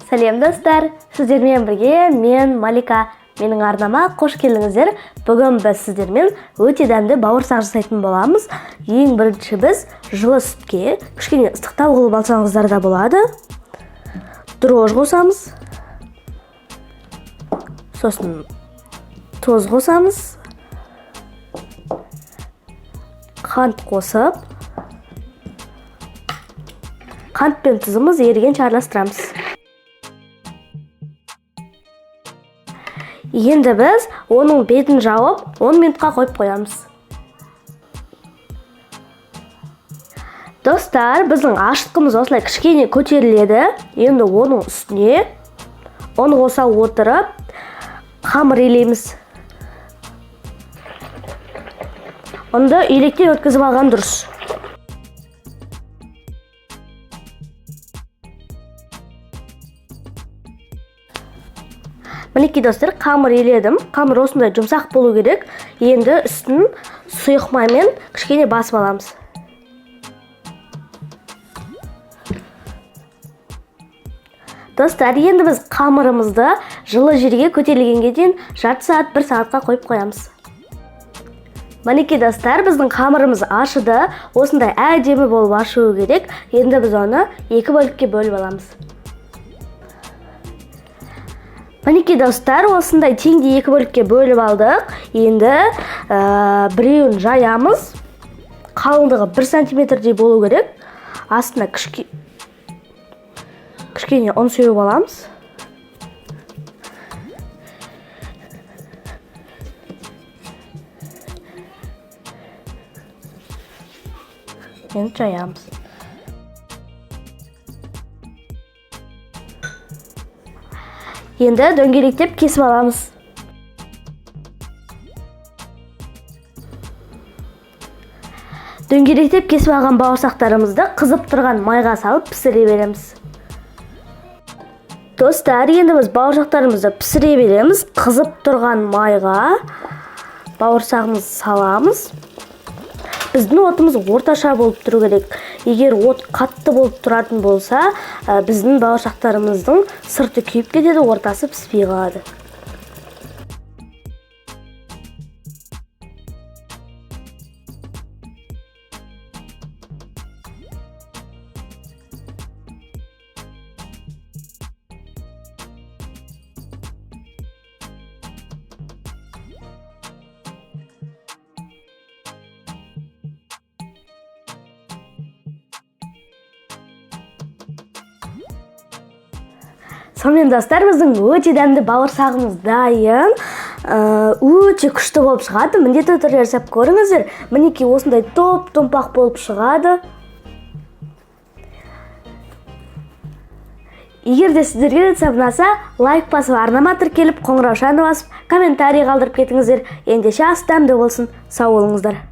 Сәлем достар, сіздермен бірге мен Малика. Менің арнама қош келдіңіздер. Бүгін біз сіздермен өте дәмді бауырсақ жасайтын боламыз. Ең бірінші біз жылы сүтке кішкене ыстықтау қылып алсаңыздар да болады. Дрожь қосамыз. Сосын тоз қосамыз. Қант қосып, қант пен тұзымыз ерігенше араластырамыз. Енді біз оның бетін жауып 10 минутқа қойып қоямыз. Достар, біздің ашытқымыз осылай кішкене көтеріледі. Енді оның үстіне оны қоса отырып қамыр илейміз. Онда електен өткізіп алған дұрыс. Мінекей достар, қамыр иледім. Қамыр осындай жұмсақ болу керек. Енді үстін сұйық маймен кішкене басып аламыз. Достар, енді біз қамырымызды жылы жерге көтерілгенге дейін жарты сағат, 1 сағатқа қойып қоямыз. Мінекей достар, біздің қамырымыз ашыды. Осындай әдемі болып ашуы керек. Енді біз оны 2 бөлікке бөліп аламыз. Мінекей достар, осындай теңдей 2 бөлікке бөліп алдық. Енді біреуін жаямыз. Қалыңдығы 1 сантиметрдей болу керек. Астына кішкене ұн сеуіп аламыз. Енді жаямыз. Енді дөңгелектеп кесіп аламыз. Дөңгелектеп кесіп алған бауырсақтарымызды қызып тұрған майға салып пісіре береміз. Достар, енді біз бауырсақтарымызды пісіре береміз. Қызып тұрған майға бауырсағымызды саламыз. Біздің отымыз орташа болып тұру керек. Егер от қатты болып тұратын болса, біздің бауырсақтарымыздың сырты күйіп кетеді, ортасы піспей қалады. Сонымен достар, біздің өте дәмді бауырсағымыз дайын. Өте күшті болып шығады. Міндетті түрде жасап көріңіздер. Мінекей осындай топ-томпақ болып шығады. Егер де сіздерге рецепт ұнаса, лайк басып, арнама тіркеліп, қоңыраушаны басып, комментарий қалдырып кетіңіздер. Ендеше ас дәмді болсын. Сау болыңыздар.